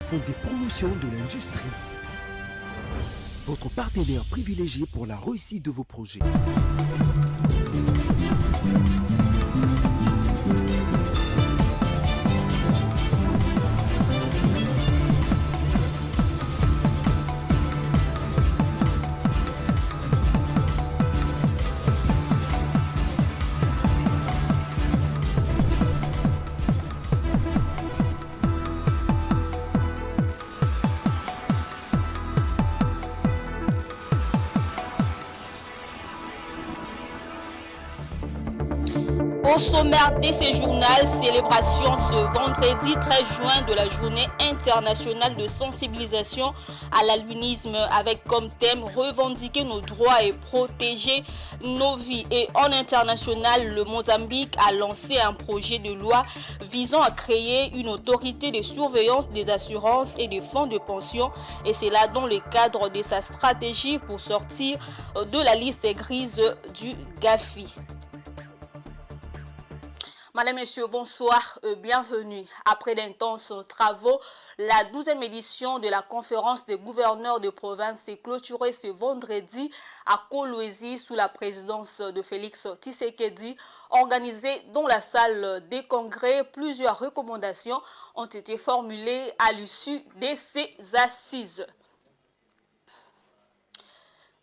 font des promotions de l'industrie. Votre partenaire privilégié pour la réussite de vos projets. Au sommaire de ce journal, célébration ce vendredi 13 juin de la journée internationale de sensibilisation à l'albinisme avec comme thème revendiquer nos droits et protéger nos vies. Et en international, le Mozambique a lancé un projet de loi visant à créer une autorité de surveillance des assurances et des fonds de pension, et c'est là dans le cadre de sa stratégie pour sortir de la liste grise du GAFI. Madame, Messieurs, bonsoir, bienvenue. Après d'intenses travaux, la 12e édition de la conférence des gouverneurs de province est clôturée ce vendredi à Kolwezi sous la présidence de Félix Tshisekedi. Organisée dans la salle des congrès, plusieurs recommandations ont été formulées à l'issue de ces assises.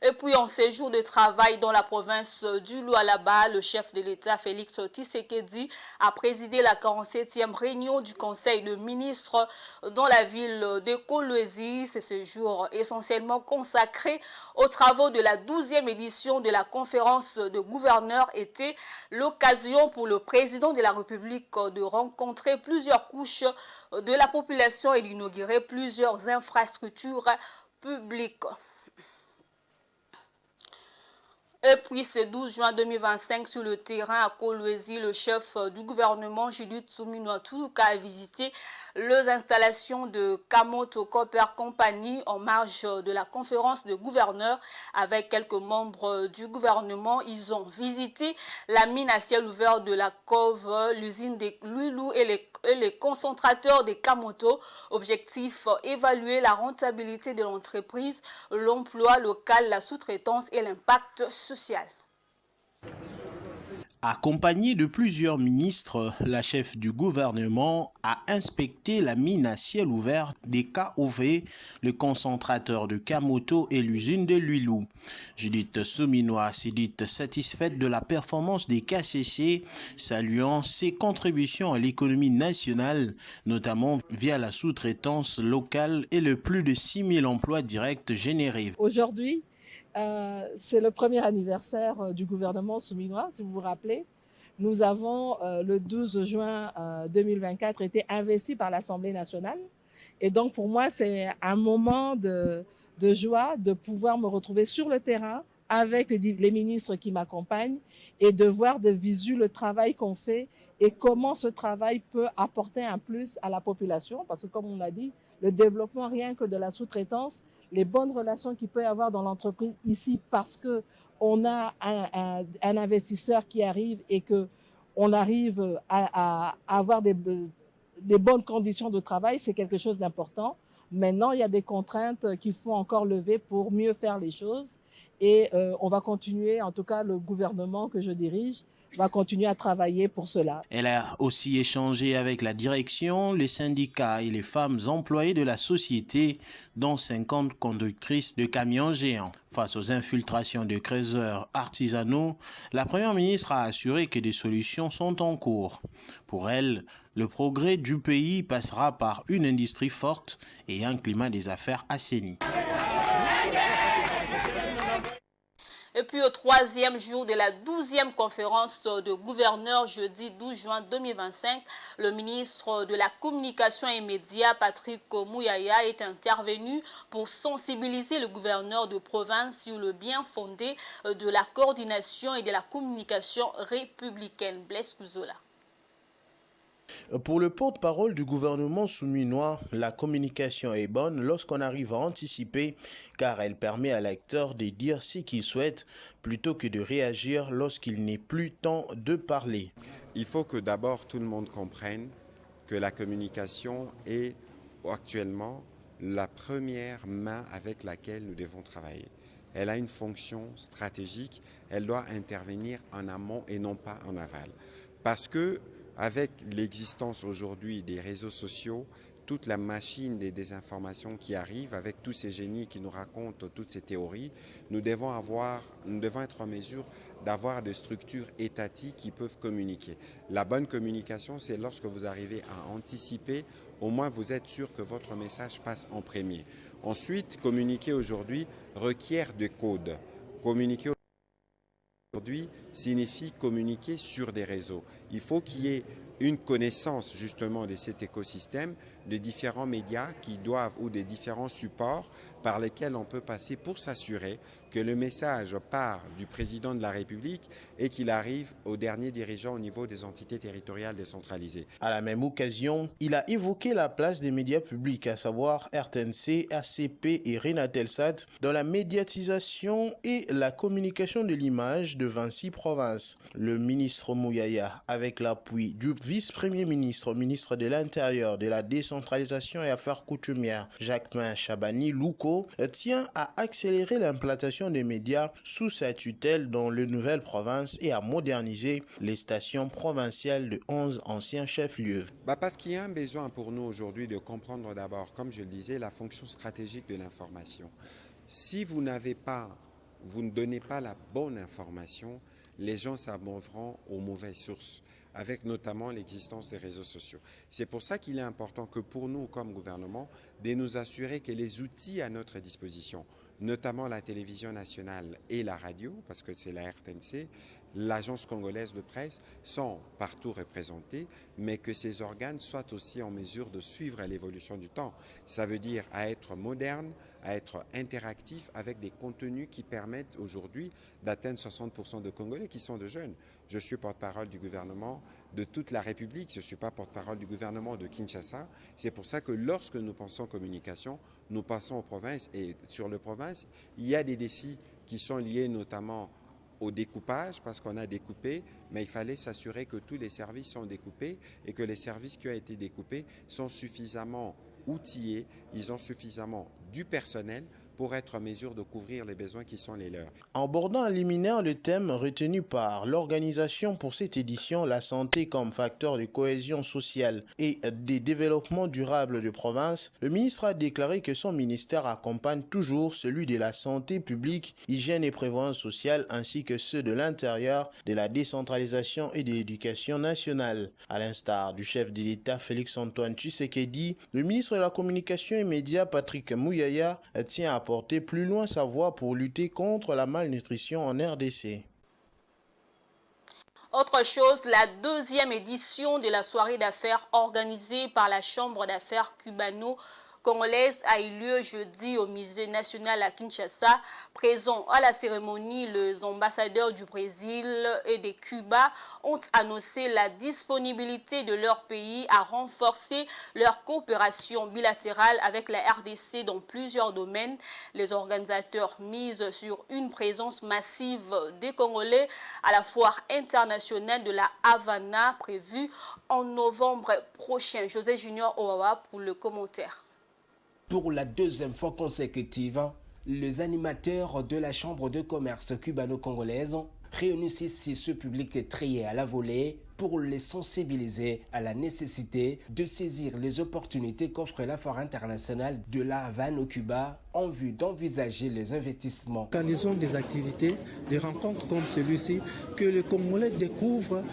Et puis en séjour de travail dans la province du Lualaba, le chef de l'État Félix Tshisekedi a présidé la 47e réunion du Conseil de ministres dans la ville de Kolwezi. Ce séjour essentiellement consacré aux travaux de la 12e édition de la conférence de gouverneurs était l'occasion pour le président de la République de rencontrer plusieurs couches de la population et d'inaugurer plusieurs infrastructures publiques. Et puis, ce 12 juin 2025, sur le terrain à Kolwezi, le chef du gouvernement, Judith Suminwa Tuluka, a visité les installations de Kamoto Copper Company en marge de la conférence de gouverneurs avec quelques membres du gouvernement. Ils ont visité la mine à ciel ouvert de la Cove, l'usine de Luilu et les concentrateurs de Kamoto. Objectif, évaluer la rentabilité de l'entreprise, l'emploi local, la sous-traitance et l'impact social. Accompagnée de plusieurs ministres, la chef du gouvernement a inspecté la mine à ciel ouvert des KOV, le concentrateur de Kamoto et l'usine de Luilu. Judith Suminwa s'est dite satisfaite de la performance des KCC, saluant ses contributions à l'économie nationale, notamment via la sous-traitance locale et le plus de 6 000 emplois directs générés. Aujourd'hui, c'est le premier anniversaire du gouvernement Suminwa, si vous vous rappelez. Nous avons, le 12 juin 2024, été investis par l'Assemblée nationale. Et donc, pour moi, c'est un moment de joie de pouvoir me retrouver sur le terrain avec les ministres qui m'accompagnent et de voir de visu le travail qu'on fait et comment ce travail peut apporter un plus à la population. Parce que, comme on l'a dit, le développement rien que de la sous-traitance, les bonnes relations qu'il peut y avoir dans l'entreprise ici parce qu'on a un investisseur qui arrive et qu'on arrive à avoir des bonnes conditions de travail, c'est quelque chose d'important. Maintenant, il y a des contraintes qu'il faut encore lever pour mieux faire les choses et on va continuer, en tout cas le gouvernement que je dirige, va continuer à travailler pour cela. Elle a aussi échangé avec la direction, les syndicats et les femmes employées de la société, dont 50 conductrices de camions géants. Face aux infiltrations de creuseurs artisanaux, la Première ministre a assuré que des solutions sont en cours. Pour elle, le progrès du pays passera par une industrie forte et un climat des affaires assaini. Et puis au troisième jour de la 12e conférence de gouverneurs, jeudi 12 juin 2025, le ministre de la Communication et Médias, Patrick Mouyaya, est intervenu pour sensibiliser le gouverneur de province sur le bien fondé de la coordination et de la communication républicaine. Blaise Kuzola. Pour le porte-parole du gouvernement souminois, la communication est bonne lorsqu'on arrive à anticiper car elle permet à l'acteur de dire ce qu'il souhaite plutôt que de réagir lorsqu'il n'est plus temps de parler. Il faut que d'abord tout le monde comprenne que la communication est actuellement la première main avec laquelle nous devons travailler. Elle a une fonction stratégique, elle doit intervenir en amont et non pas en aval. Parce que avec l'existence aujourd'hui des réseaux sociaux, toute la machine des désinformations qui arrive, avec tous ces génies qui nous racontent toutes ces théories, nous devons être en mesure d'avoir des structures étatiques qui peuvent communiquer. La bonne communication, c'est lorsque vous arrivez à anticiper, au moins vous êtes sûr que votre message passe en premier. Ensuite, communiquer aujourd'hui requiert de codes. Communiquer aujourd'hui signifie communiquer sur des réseaux. Il faut qu'il y ait une connaissance justement de cet écosystème, de différents médias qui doivent ou des différents supports par lesquels on peut passer pour s'assurer que le message part du président de la République et qu'il arrive aux derniers dirigeants au niveau des entités territoriales décentralisées. À la même occasion, il a évoqué la place des médias publics, à savoir RTNC, ACP et Renatelsat, dans la médiatisation et la communication de l'image de 26 provinces. Le ministre Mouyaya, avec l'appui du vice-premier ministre, ministre de l'Intérieur, de la décentralisation et affaires coutumières, Jacquemin Chabani-Louko, tient à accélérer l'implantation des médias sous sa tutelle dans les nouvelles provinces et à moderniser les stations provinciales de 11 anciens chefs-lieux. Parce qu'il y a un besoin pour nous aujourd'hui de comprendre d'abord, comme je le disais, la fonction stratégique de l'information. Si vous ne donnez pas la bonne information, les gens s'abeuveront aux mauvaises sources, avec notamment l'existence des réseaux sociaux. C'est pour ça qu'il est important que pour nous, comme gouvernement, de nous assurer que les outils à notre disposition, notamment la télévision nationale et la radio, parce que c'est la RTNC, l'agence congolaise de presse, sont partout représentés, mais que ces organes soient aussi en mesure de suivre l'évolution du temps. Ça veut dire à être moderne, à être interactif avec des contenus qui permettent aujourd'hui d'atteindre 60% de Congolais qui sont de jeunes. Je suis porte-parole du gouvernement de toute la République, je ne suis pas porte-parole du gouvernement de Kinshasa. C'est pour ça que lorsque nous pensons communication, nous passons aux provinces. Et sur les provinces, il y a des défis qui sont liés notamment au découpage, parce qu'on a découpé, mais il fallait s'assurer que tous les services sont découpés et que les services qui ont été découpés sont suffisamment outillés, ils ont suffisamment du personnel pour être en mesure de couvrir les besoins qui sont les leurs. En abordant en liminaire le thème retenu par l'organisation pour cette édition, la santé comme facteur de cohésion sociale et de développement durable de province, le ministre a déclaré que son ministère accompagne toujours celui de la santé publique, hygiène et prévoyance sociale ainsi que ceux de l'intérieur, de la décentralisation et de l'éducation nationale. À l'instar du chef de l'État Félix-Antoine Tshisekedi, le ministre de la Communication et Médias Patrick Mouyaya tient à porter plus loin sa voix pour lutter contre la malnutrition en RDC. Autre chose, la deuxième édition de la soirée d'affaires organisée par la Chambre d'affaires cubano-congolaise a eu lieu jeudi au Musée national à Kinshasa. Présents à la cérémonie, les ambassadeurs du Brésil et de Cuba ont annoncé la disponibilité de leur pays à renforcer leur coopération bilatérale avec la RDC dans plusieurs domaines. Les organisateurs misent sur une présence massive des Congolais à la foire internationale de la Havana prévue en novembre prochain. José Junior Owawa pour le commentaire. Pour la deuxième fois consécutive, les animateurs de la Chambre de commerce cubano-congolaise réunissent ici ce public trié à la volée pour les sensibiliser à la nécessité de saisir les opportunités qu'offre la foire internationale de la Havane au Cuba en vue d'envisager les investissements. Organisons des activités, des rencontres comme celui-ci, que les Congolais découvrent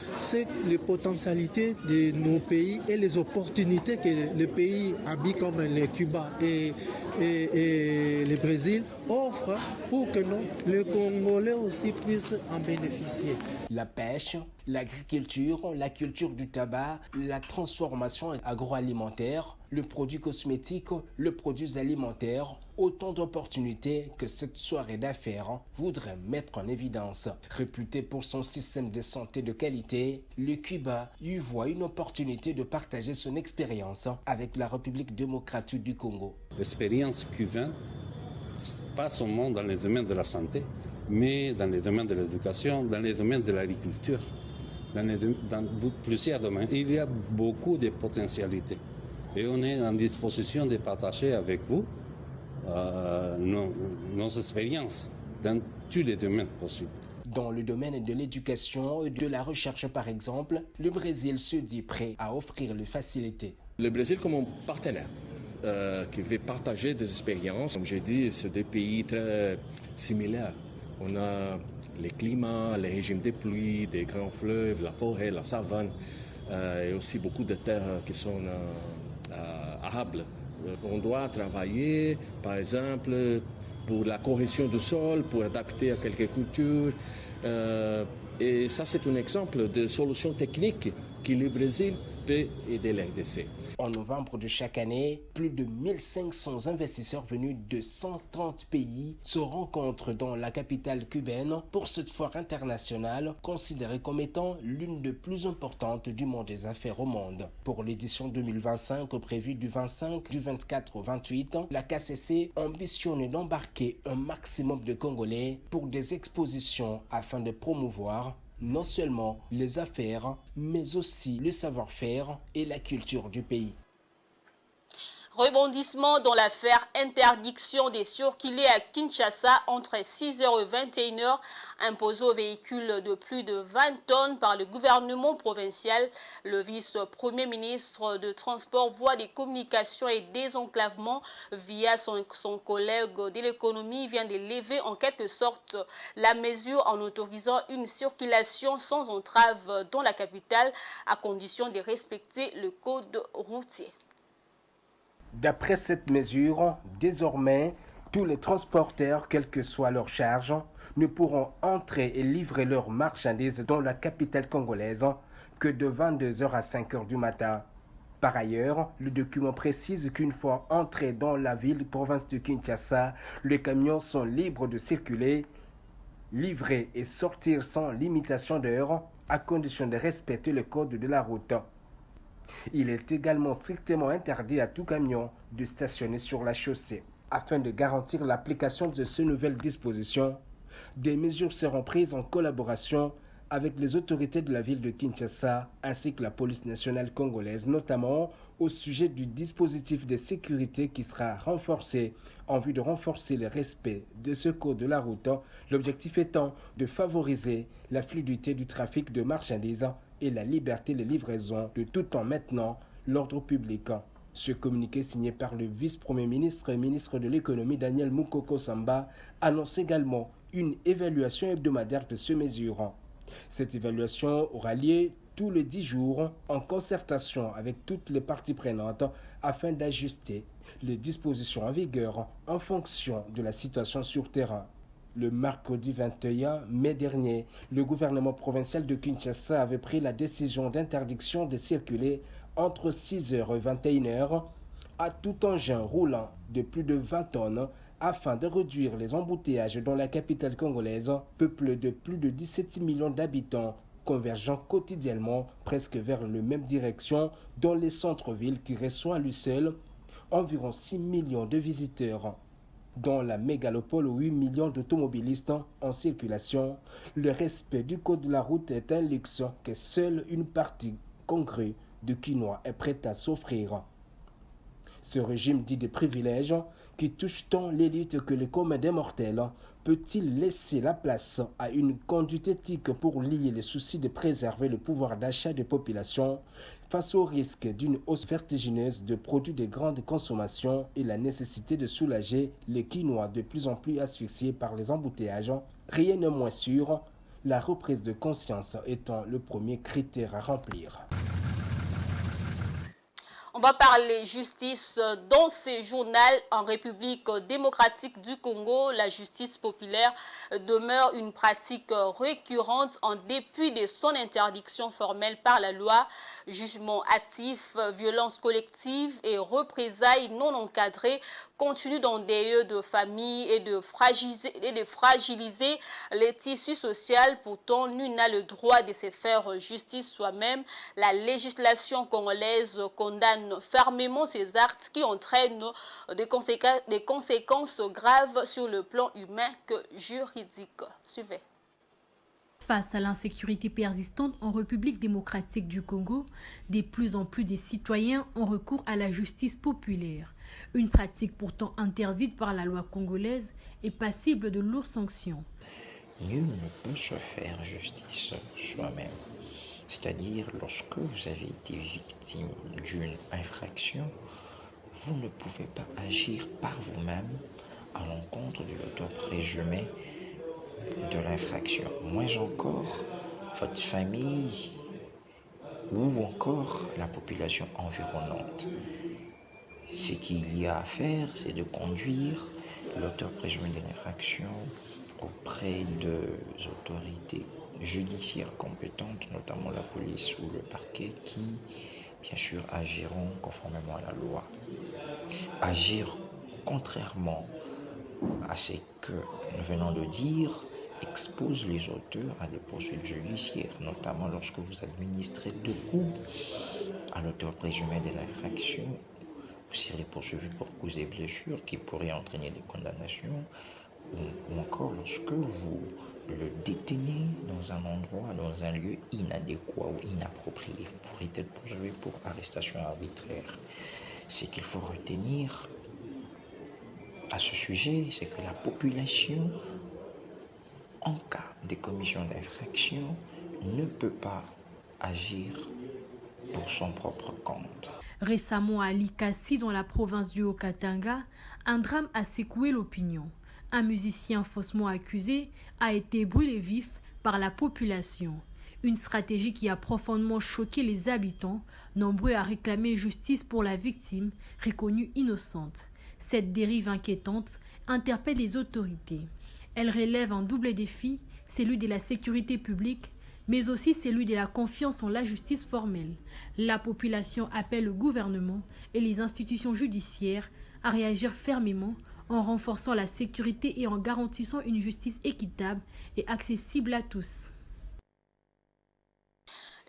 les potentialités de nos pays et les opportunités que les pays habits comme le Cuba et le Brésil offrent pour que les Congolais aussi puissent en bénéficier. La pêche, l'agriculture, la culture du tabac, la transformation agroalimentaire, le produit cosmétique, le produit alimentaire, autant d'opportunités que cette soirée d'affaires voudrait mettre en évidence. Réputé pour son système de santé de qualité, le Cuba y voit une opportunité de partager son expérience avec la République démocratique du Congo. L'expérience cubaine, pas seulement dans les domaines de la santé, mais dans les domaines de l'éducation, dans les domaines de l'agriculture, dans plusieurs domaines. Il y a beaucoup de potentialités. Et on est en disposition de partager avec vous nos expériences dans tous les domaines possibles. Dans le domaine de l'éducation et de la recherche, par exemple, le Brésil se dit prêt à offrir les facilités. Le Brésil comme un partenaire qui veut partager des expériences. Comme j'ai dit, c'est des pays très similaires. On a les climats, les régimes de pluie, des grands fleuves, la forêt, la savane, et aussi beaucoup de terres qui sont arables. On doit travailler, par exemple, pour la correction du sol, pour adapter à quelques cultures. Et ça, c'est un exemple de solution technique que le Brésil peut aider la RDC. En novembre de chaque année, plus de 1500 investisseurs venus de 130 pays se rencontrent dans la capitale cubaine pour cette foire internationale considérée comme étant l'une des plus importantes du monde des affaires au monde. Pour l'édition 2025 prévue du 25 du 24 au 28, la KCC ambitionne d'embarquer un maximum de Congolais pour des expositions afin de promouvoir non seulement les affaires, mais aussi le savoir-faire et la culture du pays. Rebondissement dans l'affaire interdiction des circuler à Kinshasa entre 6h et 21h imposée aux véhicules de plus de 20 tonnes par le gouvernement provincial. Le vice-premier ministre de Transport, Voies des Communications et Désenclavement via son collègue de l'économie vient de lever en quelque sorte la mesure en autorisant une circulation sans entrave dans la capitale à condition de respecter le code routier. D'après cette mesure, désormais, tous les transporteurs, quelle que soit leur charge, ne pourront entrer et livrer leurs marchandises dans la capitale congolaise que de 22h à 5h du matin. Par ailleurs, le document précise qu'une fois entrés dans la ville-province de Kinshasa, les camions sont libres de circuler, livrer et sortir sans limitation d'heure, à condition de respecter le code de la route. Il est également strictement interdit à tout camion de stationner sur la chaussée. Afin de garantir l'application de ces nouvelles dispositions, des mesures seront prises en collaboration avec les autorités de la ville de Kinshasa ainsi que la police nationale congolaise, notamment au sujet du dispositif de sécurité qui sera renforcé en vue de renforcer le respect de ce code de la route, l'objectif étant de favoriser la fluidité du trafic de marchandises et la liberté de livraison de tout en maintenant l'ordre public. Ce communiqué signé par le vice-premier ministre et ministre de l'économie Daniel Mukoko Samba annonce également une évaluation hebdomadaire de ces mesures. Cette évaluation aura lieu tous les 10 jours en concertation avec toutes les parties prenantes afin d'ajuster les dispositions en vigueur en fonction de la situation sur terrain. Le mercredi 21 mai dernier, le gouvernement provincial de Kinshasa avait pris la décision d'interdiction de circuler entre 6h et 21h à tout engin roulant de plus de 20 tonnes afin de réduire les embouteillages dans la capitale congolaise, peuplée de plus de 17 millions d'habitants, convergeant quotidiennement presque vers la même direction dans les centres-villes qui reçoivent à lui seul environ 6 millions de visiteurs. Dans la mégalopole aux 8 millions d'automobilistes en circulation, le respect du code de la route est un luxe que seule une partie congrue de Quinois est prête à s'offrir. Ce régime dit de privilèges qui touche tant l'élite que le commun des mortels peut-il laisser la place à une conduite éthique pour lier les soucis de préserver le pouvoir d'achat des populations face au risque d'une hausse vertigineuse de produits de grande consommation et la nécessité de soulager les Quinois de plus en plus asphyxiés par les embouteillages? Rien n'est moins sûr, la reprise de conscience étant le premier critère à remplir. On va parler justice dans ce journal. En République démocratique du Congo, la justice populaire demeure une pratique récurrente en dépit de son interdiction formelle par la loi. Jugement hâtif, violence collective et représailles non encadrées continuent d'endeuiller de familles et de fragiliser les tissus sociaux. Pourtant, nul n'a le droit de se faire justice soi-même. La législation congolaise condamne fermement ces actes qui entraînent des conséquences graves sur le plan humain que juridique. Suivez. Face à l'insécurité persistante en République démocratique du Congo, de plus en plus des citoyens ont recours à la justice populaire, une pratique pourtant interdite par la loi congolaise et passible de lourdes sanctions. Nul ne peut se faire justice soi-même. C'est-à-dire, lorsque vous avez été victime d'une infraction, vous ne pouvez pas agir par vous-même à l'encontre de l'auteur présumé de l'infraction. Moins encore votre famille ou encore la population environnante. Ce qu'il y a à faire, c'est de conduire l'auteur présumé de l'infraction auprès des autorités judiciaires compétentes, notamment la police ou le parquet, qui, bien sûr, agiront conformément à la loi. Agir contrairement à ce que nous venons de dire expose les auteurs à des poursuites judiciaires, notamment lorsque vous administrez 2 coups à l'auteur présumé de l'infraction. Vous serez poursuivi pour causes et blessures qui pourraient entraîner des condamnations, ou encore lorsque vous le détenez dans un endroit, dans un lieu inadéquat ou inapproprié. Vous pourrez être poursuivi pour arrestation arbitraire. Ce qu'il faut retenir à ce sujet, c'est que la population, en cas de commission d'infraction, ne peut pas agir pour son propre compte. Récemment à Likasi, dans la province du Haut-Katanga, un drame a secoué l'opinion. Un musicien faussement accusé a été brûlé vif par la population. Une stratégie qui a profondément choqué les habitants, nombreux à réclamer justice pour la victime, reconnue innocente. Cette dérive inquiétante interpelle les autorités. Elle relève un double défi, celui de la sécurité publique, mais aussi celui de la confiance en la justice formelle. La population appelle le gouvernement et les institutions judiciaires à réagir fermement en renforçant la sécurité et en garantissant une justice équitable et accessible à tous.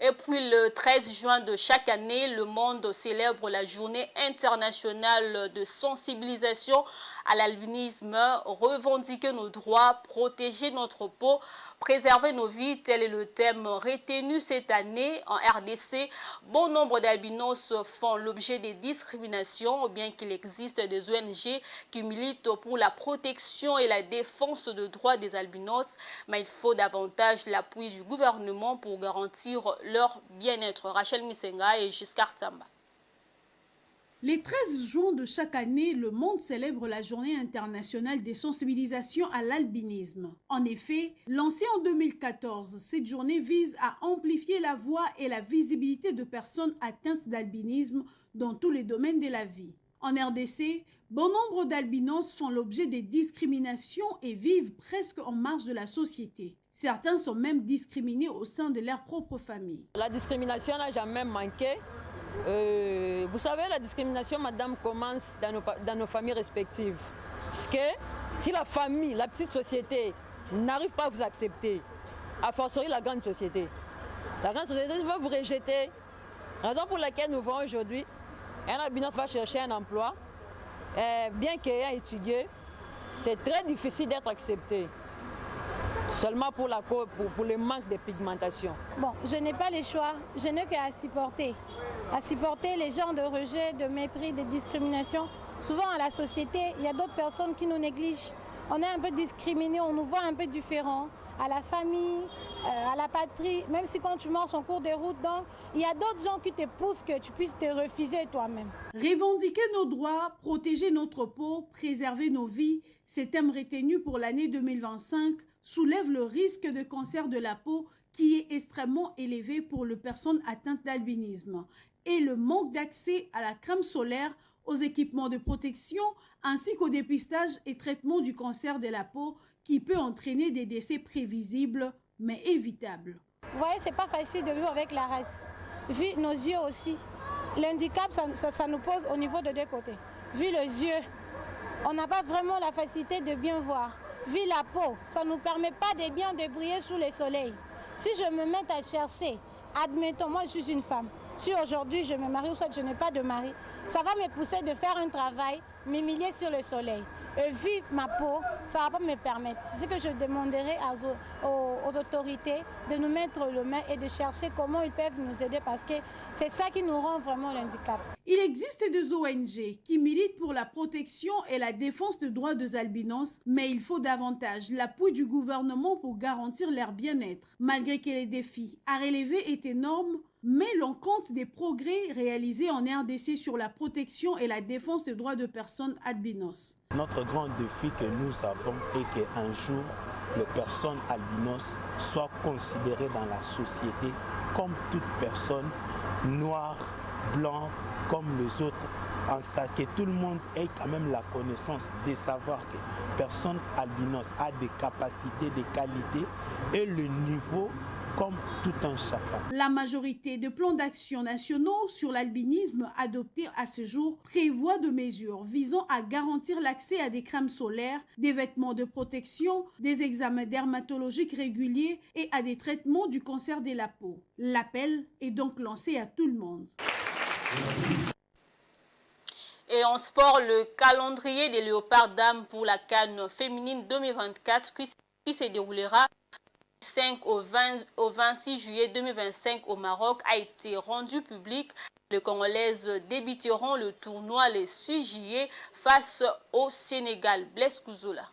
Et puis le 13 juin de chaque année, le monde célèbre la journée internationale de sensibilisation à l'albinisme, revendiquer nos droits, protéger notre peau, préserver nos vies, tel est le thème retenu cette année en RDC. Bon nombre d'albinos font l'objet des discriminations, bien qu'il existe des ONG qui militent pour la protection et la défense des droits des albinos, mais il faut davantage l'appui du gouvernement pour garantir leur bien-être. Rachel Misenga et Giscard Tsamba. Les 13 juin de chaque année, le monde célèbre la journée internationale des sensibilisations à l'albinisme. En effet, lancée en 2014, cette journée vise à amplifier la voix et la visibilité de personnes atteintes d'albinisme dans tous les domaines de la vie. En RDC, bon nombre d'albinos font l'objet des discriminations et vivent presque en marge de la société. Certains sont même discriminés au sein de leur propre famille. La discrimination n'a jamais manqué. Vous savez, la discrimination, madame, commence dans nos familles respectives. Parce que si la famille, la petite société, n'arrive pas à vous accepter, a fortiori la grande société va vous rejeter. Raison pour laquelle nous voyons aujourd'hui, un albino va chercher un emploi, bien qu'ayant étudié, c'est très difficile d'être accepté. Seulement pour le manque de pigmentation. Bon, je n'ai pas le choix, je n'ai qu'à supporter. À supporter les gens de rejet, de mépris, de discrimination. Souvent à la société, il y a d'autres personnes qui nous négligent. On est un peu discriminés, on nous voit un peu différents. À la famille, à la patrie, même si quand tu marches en cours de route, donc il y a d'autres gens qui te poussent que tu puisses te refuser toi-même. Revendiquer nos droits, protéger notre peau, préserver nos vies, ces thèmes retenus pour l'année 2025 soulève le risque de cancer de la peau qui est extrêmement élevé pour les personnes atteintes d'albinisme et le manque d'accès à la crème solaire, aux équipements de protection ainsi qu'au dépistage et traitement du cancer de la peau qui peut entraîner des décès prévisibles mais évitables. Vous voyez, c'est pas facile de vivre avec la race. Vu nos yeux aussi, l'handicap ça nous pose au niveau de 2 côtés. Vu les yeux, on n'a pas vraiment la facilité de bien voir. Vu la peau, ça ne nous permet pas de bien de briller sous le soleil. Si je me mets à chercher, admettons, moi je suis une femme, si aujourd'hui je me marie ou soit je n'ai pas de mari, ça va me pousser de faire un travail m'humilier sur le soleil. Et vu ma peau, ça ne va pas me permettre. C'est ce que je demanderai aux autorités de nous mettre le main et de chercher comment ils peuvent nous aider parce que c'est ça qui nous rend vraiment l'handicap. Il existe des ONG qui militent pour la protection et la défense des droits des albinos, mais il faut davantage l'appui du gouvernement pour garantir leur bien-être. Malgré que les défis à relever est énorme, mais l'on compte des progrès réalisés en RDC sur la protection et la défense des droits de personnes albinos. Notre grand défi que nous avons est qu'un jour, les personnes albinos soient considérées dans la société comme toute personne, noire, blanc, comme les autres, en sachant que tout le monde ait quand même la connaissance de savoir que personne albinos a des capacités, des qualités et le niveau comme tout un chacun. La majorité des plans d'action nationaux sur l'albinisme adoptés à ce jour prévoient des mesures visant à garantir l'accès à des crèmes solaires, des vêtements de protection, des examens dermatologiques réguliers et à des traitements du cancer de la peau. L'appel est donc lancé à tout le monde. Et en sport, le calendrier des Léopards Dames pour la CAN féminine 2024 qui se déroulera du 5 au 26 juillet 2025 au Maroc a été rendu public. Les Congolaises débuteront le tournoi le 6 juillet face au Sénégal. Blaise Kouzoula.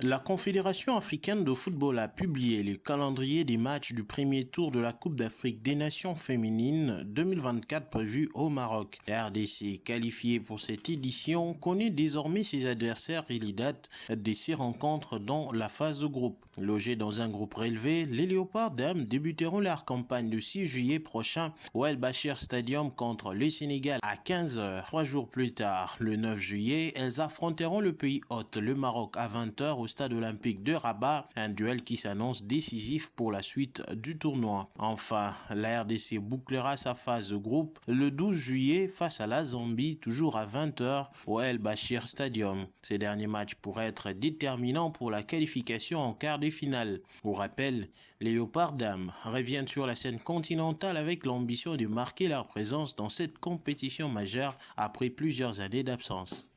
La Confédération africaine de football a publié le calendrier des matchs du premier tour de la Coupe d'Afrique des Nations féminines 2024 prévu au Maroc. La RDC, qualifiée pour cette édition, connaît désormais ses adversaires et les dates de ces rencontres dans la phase de groupe. Logés dans un groupe relevé, les Léopards Dames débuteront leur campagne le 6 juillet prochain au El Bachir Stadium contre le Sénégal à 15h. 3 jours plus tard, le 9 juillet, elles affronteront le pays hôte, le Maroc, à 20h au stade olympique de Rabat, un duel qui s'annonce décisif pour la suite du tournoi. Enfin, la RDC bouclera sa phase de groupe le 12 juillet face à la Zambie, toujours à 20h au El Bachir Stadium. Ces derniers matchs pourraient être déterminants pour la qualification en quart de finale. Au rappel, les Léopards Dames reviennent sur la scène continentale avec l'ambition de marquer leur présence dans cette compétition majeure après plusieurs années d'absence.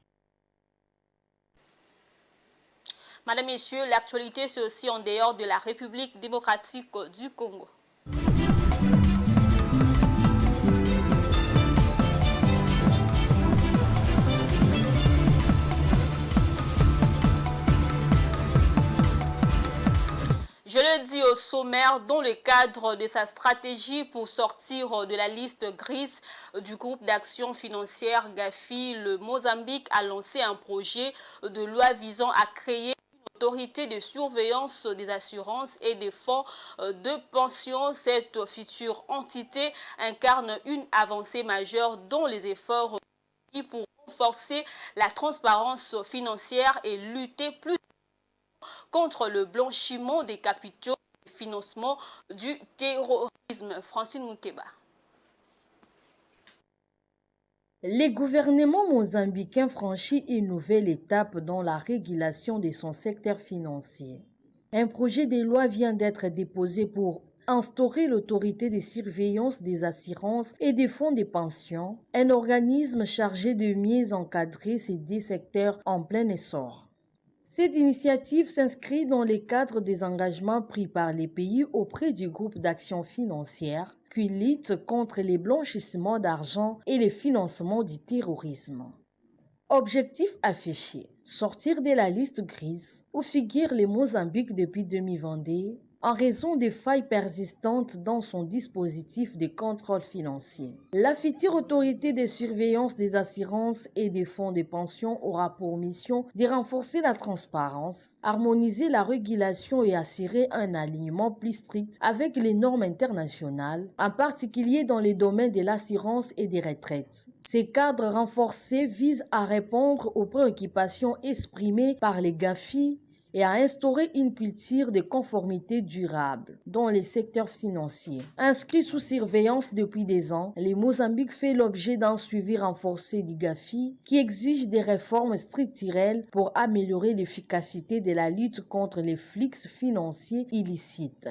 Madame, Messieurs, l'actualité c'est aussi en dehors de la République démocratique du Congo. Je le dis au sommaire, dans le cadre de sa stratégie pour sortir de la liste grise du groupe d'action financière GAFI, le Mozambique a lancé un projet de loi visant à créer autorité de surveillance des assurances et des fonds de pension. Cette future entité incarne une avancée majeure dans les efforts pour renforcer la transparence financière et lutter plus contre le blanchiment des capitaux et le financement du terrorisme. Francine Moukeba. Le gouvernement mozambicain franchit une nouvelle étape dans la régulation de son secteur financier. Un projet de loi vient d'être déposé pour instaurer l'autorité de surveillance des assurances et des fonds de pension, un organisme chargé de mieux encadrer ces deux secteurs en plein essor. Cette initiative s'inscrit dans le cadre des engagements pris par les pays auprès du groupe d'action financière qui lutte contre les blanchissements d'argent et le financement du terrorisme. Objectif affiché, sortir de la liste grise où figure le Mozambique depuis 2022 en raison des failles persistantes dans son dispositif de contrôle financier. La future autorité de surveillance des assurances et des fonds de pension aura pour mission de renforcer la transparence, harmoniser la régulation et assurer un alignement plus strict avec les normes internationales, en particulier dans les domaines de l'assurance et des retraites. Ces cadres renforcés visent à répondre aux préoccupations exprimées par les GAFI et à instaurer une culture de conformité durable dans les secteurs financiers. Inscrit sous surveillance depuis des ans, le Mozambique fait l'objet d'un suivi renforcé du GAFI qui exige des réformes structurelles pour améliorer l'efficacité de la lutte contre les flux financiers illicites.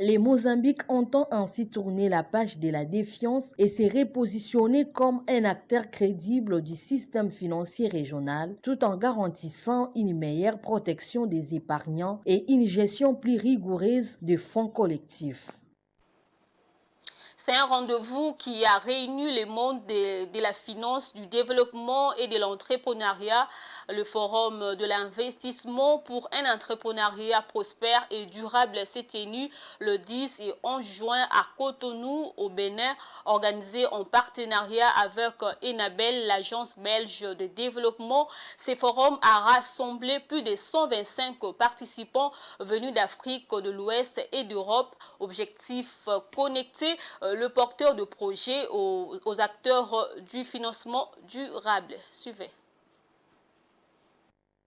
Le Mozambique entend ainsi tourner la page de la défiance et se repositionner comme un acteur crédible du système financier régional, tout en garantissant une meilleure protection des épargnants et une gestion plus rigoureuse des fonds collectifs. C'est un rendez-vous qui a réuni les mondes de la finance, du développement et de l'entrepreneuriat. Le forum de l'investissement pour un entrepreneuriat prospère et durable s'est tenu le 10 et 11 juin à Cotonou, au Bénin, organisé en partenariat avec Enabel, l'agence belge de développement. Ce forum a rassemblé plus de 125 participants venus d'Afrique de l'Ouest et d'Europe. Objectif connecter le porteur de projet aux acteurs du financement durable. Suivez.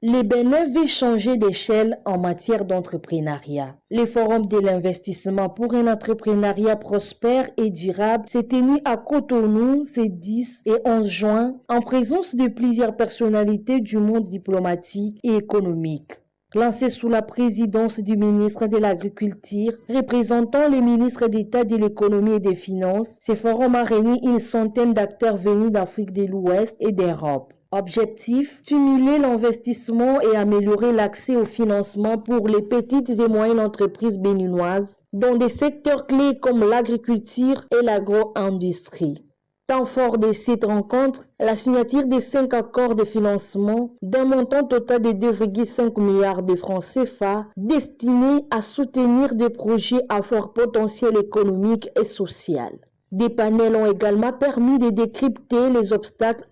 Les Bénin veulent changer d'échelle en matière d'entrepreneuriat. Le Forum de l'investissement pour un entrepreneuriat prospère et durable s'est tenu à Cotonou ces 10 et 11 juin en présence de plusieurs personnalités du monde diplomatique et économique. Lancé sous la présidence du ministre de l'Agriculture, représentant le ministre d'État de l'Économie et des Finances, ce forum a réuni une centaine d'acteurs venus d'Afrique de l'Ouest et d'Europe. Objectif, stimuler l'investissement et améliorer l'accès au financement pour les petites et moyennes entreprises béninoises dans des secteurs clés comme l'agriculture et l'agro-industrie. Temps fort de cette rencontre, la signature des 5 accords de financement d'un montant total de 2,5 milliards de francs CFA destinés à soutenir des projets à fort potentiel économique et social. Des panels ont également permis de décrypter les obstacles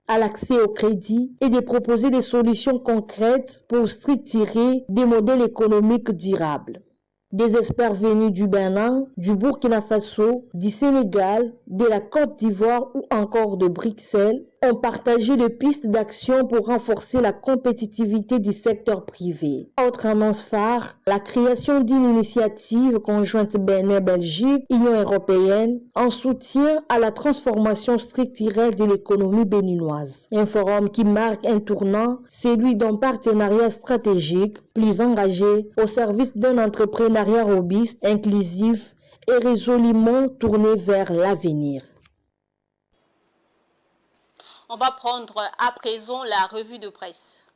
à l'accès au crédit et de proposer des solutions concrètes pour structurer des modèles économiques durables. Des experts venus du Bénin, du Burkina Faso, du Sénégal, de la Côte d'Ivoire ou encore de Bruxelles ont partagé des pistes d'action pour renforcer la compétitivité du secteur privé. Autre annonce phare, la création d'une initiative conjointe Bénin-Belgique, Union européenne, en soutien à la transformation structurelle de l'économie béninoise. Un forum qui marque un tournant, celui d'un partenariat stratégique plus engagé au service d'un entrepreneuriat robuste, inclusif et résolument tourné vers l'avenir. On va prendre à présent la revue de presse.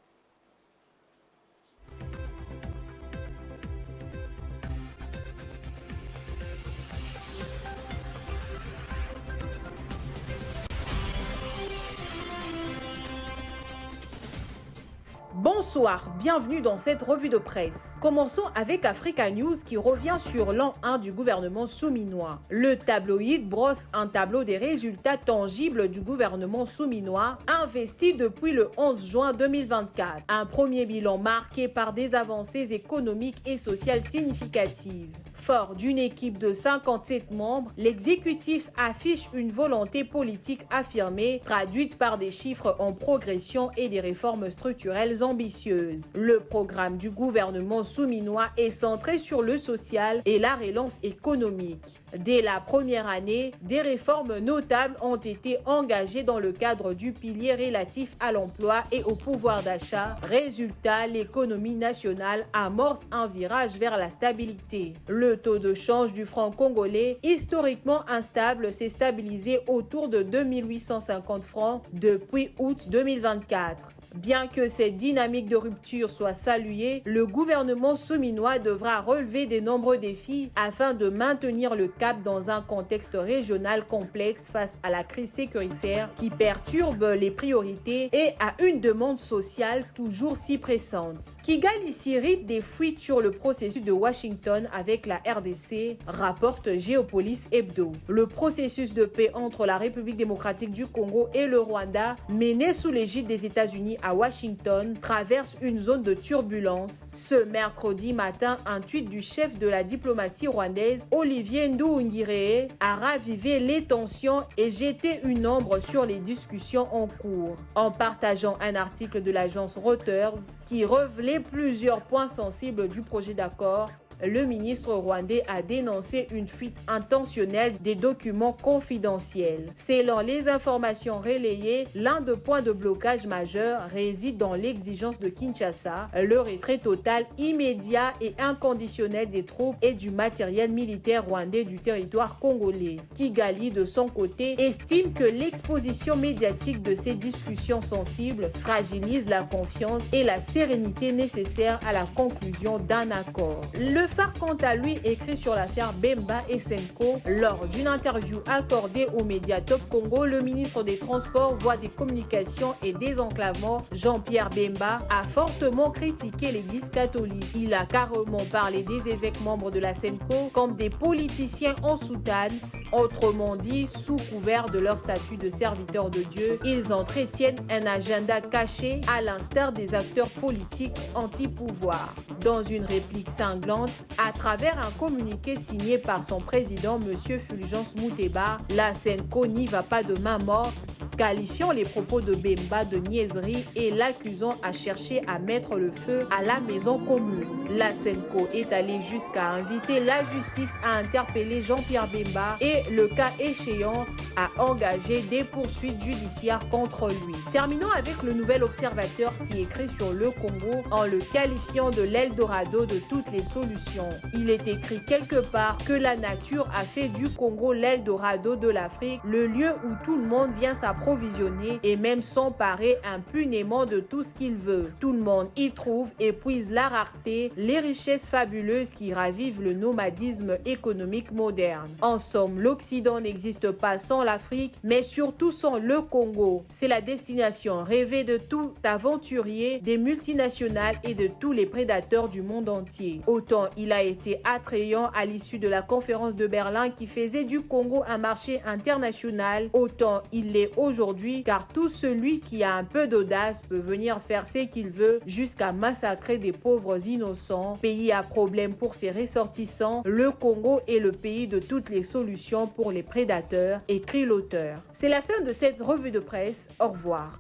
Bonsoir, bienvenue dans cette revue de presse. Commençons avec Africa News qui revient sur l'an 1 du gouvernement souminois. Le tabloïd brosse un tableau des résultats tangibles du gouvernement souminois investi depuis le 11 juin 2024. Un premier bilan marqué par des avancées économiques et sociales significatives. Fort d'une équipe de 57 membres, l'exécutif affiche une volonté politique affirmée, traduite par des chiffres en progression et des réformes structurelles ambitieuses. Le programme du gouvernement souminois est centré sur le social et la relance économique. Dès la première année, des réformes notables ont été engagées dans le cadre du pilier relatif à l'emploi et au pouvoir d'achat. Résultat, l'économie nationale amorce un virage vers la stabilité. Le taux de change du franc congolais, historiquement instable, s'est stabilisé autour de 2850 francs depuis août 2024. Bien que cette dynamique de rupture soit saluée, le gouvernement souminois devra relever de nombreux défis afin de maintenir le cap dans un contexte régional complexe face à la crise sécuritaire qui perturbe les priorités et à une demande sociale toujours si pressante. Kigali s'irrite des fuites sur le processus de Washington avec la RDC, rapporte Géopolis Hebdo. Le processus de paix entre la République démocratique du Congo et le Rwanda, mené sous l'égide des États-Unis à Washington, traverse une zone de turbulence. Ce mercredi matin, un tweet du chef de la diplomatie rwandaise, Olivier Nduhungirehe, a ravivé les tensions et jeté une ombre sur les discussions en cours. En partageant un article de l'agence Reuters qui révélait plusieurs points sensibles du projet d'accord, le ministre rwandais a dénoncé une fuite intentionnelle des documents confidentiels. Selon les informations relayées, l'un des points de blocage majeurs réside dans l'exigence de Kinshasa, le retrait total, immédiat et inconditionnel des troupes et du matériel militaire rwandais du territoire congolais. Kigali, de son côté, estime que l'exposition médiatique de ces discussions sensibles fragilise la confiance et la sérénité nécessaire à la conclusion d'un accord. Le Phare, quant à lui, écrit sur l'affaire Bemba et Senko. Lors d'une interview accordée aux médias Top Congo, le ministre des Transports, Voies des Communications et Désenclavement, Jean-Pierre Bemba, a fortement critiqué l'Église catholique. Il a carrément parlé des évêques membres de la Senko comme des politiciens en soutane. Autrement dit, sous couvert de leur statut de serviteurs de Dieu, ils entretiennent un agenda caché à l'instar des acteurs politiques anti-pouvoir. Dans une réplique cinglante, à travers un communiqué signé par son président, M. Fulgence Mouteba, la Senko n'y va pas de main morte, qualifiant les propos de Bemba de niaiserie et l'accusant à chercher à mettre le feu à la maison commune. La Senko est allée jusqu'à inviter la justice à interpeller Jean-Pierre Bemba et, le cas échéant, à engager des poursuites judiciaires contre lui. Terminons avec le Nouvel Observateur qui écrit sur le Congo en le qualifiant de l'Eldorado de toutes les solutions. Il est écrit quelque part que la nature a fait du Congo l'Eldorado de l'Afrique, le lieu où tout le monde vient s'approvisionner et même s'emparer impunément de tout ce qu'il veut. Tout le monde y trouve et puise la rareté, les richesses fabuleuses qui ravivent le nomadisme économique moderne. En somme, l'Occident n'existe pas sans l'Afrique, mais surtout sans le Congo. C'est la destination rêvée de tout aventurier, des multinationales et de tous les prédateurs du monde entier. Autant il a été attrayant à l'issue de la conférence de Berlin qui faisait du Congo un marché international, autant il l'est aujourd'hui, car tout celui qui a un peu d'audace peut venir faire ce qu'il veut jusqu'à massacrer des pauvres innocents. Pays à problème pour ses ressortissants, le Congo est le pays de toutes les solutions pour les prédateurs, écrit l'auteur. C'est la fin de cette revue de presse. Au revoir.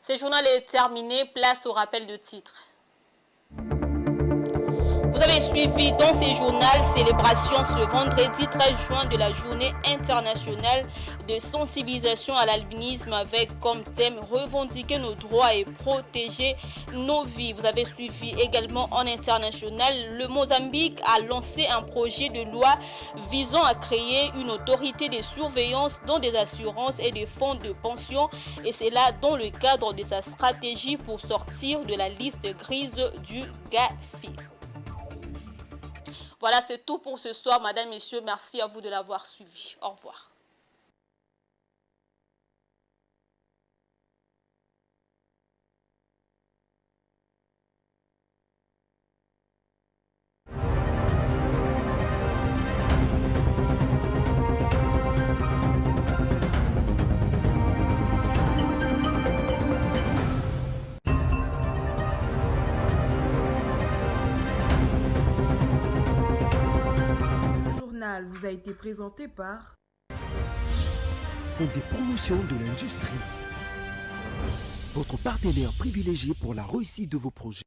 Ce journal est terminé. Place au rappel de titres. Vous avez suivi dans ces journaux célébration ce vendredi 13 juin de la journée internationale de sensibilisation à l'albinisme avec comme thème revendiquer nos droits et protéger nos vies. Vous avez suivi également en international, le Mozambique a lancé un projet de loi visant à créer une autorité de surveillance dans des assurances et des fonds de pension, et c'est là dans le cadre de sa stratégie pour sortir de la liste grise du GAFI. Voilà, c'est tout pour ce soir, madame, messieurs. Merci à vous de l'avoir suivi. Au revoir. Vous a été présenté par Fonds des promotions de l'industrie, votre partenaire privilégié pour la réussite de vos projets.